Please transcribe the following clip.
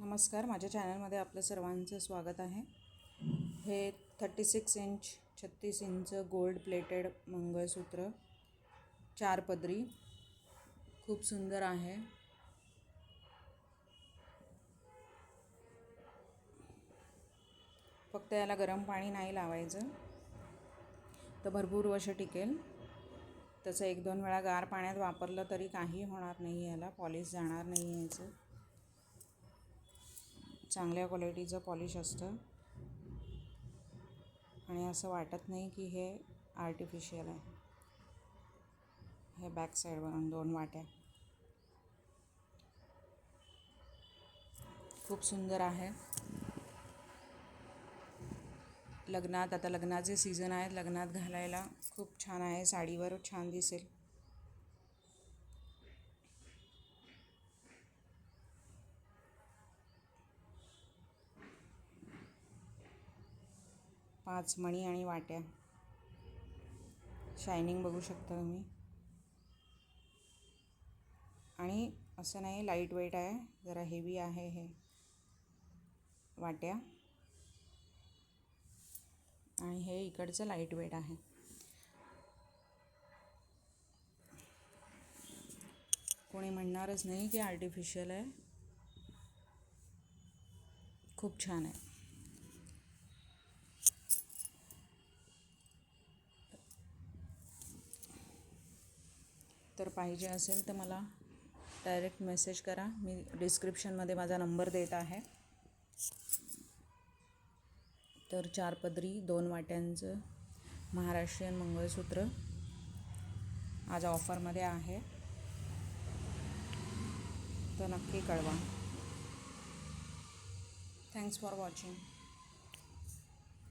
नमस्कार, माझ्या चॅनलमध्ये आपलं सर्वांचं स्वागत आहे. हे 36 इंच 36 इंच गोल्ड प्लेटेड मंगळसूत्र 4 पदरी खूप सुंदर आहे. फक्त याला गरम पाणी नाही लावायचं, तर भरपूर वर्ष टिकेल. त्याचं 1-2 वेळा गार पाण्यात वापरलं तरी काही होणार नाही, याला पॉलिश जाणार नाही. याचं चांगल्या क्वालिटीचं पॉलिश असतं आणि असं वाटत नाही की हे आर्टिफिशियल आहे. हे बॅक साईडवरून 2 वाट्या खूप सुंदर आहे. लग्नात, आता लग्नाचे सीझन आहेत, लग्नात घालायला खूप छान आहे. साडीवर छान दिसेल. पाच मणी आणि वाट्या, शायनिंग बघू शकता तुम्ही. आणि असं नाही, लाईट वेट आहे, जरा हेवी आहे. हे वाट्या आणि हे इकडचं लाईट वेट आहे. कोणी म्हणणारच नाही की आर्टिफिशियल आहे. खूप छान आहे. तर पाहिजे असेल तर मला डायरेक्ट मेसेज करा. मी डिस्क्रिप्शनमध्ये माझा नंबर देत आहे. तर 4 पदरी 2 वाट्यांचं महाराष्ट्रीयन मंगळसूत्र आज ऑफरमध्ये आहे, तर नक्की कळवा. Thanks for watching.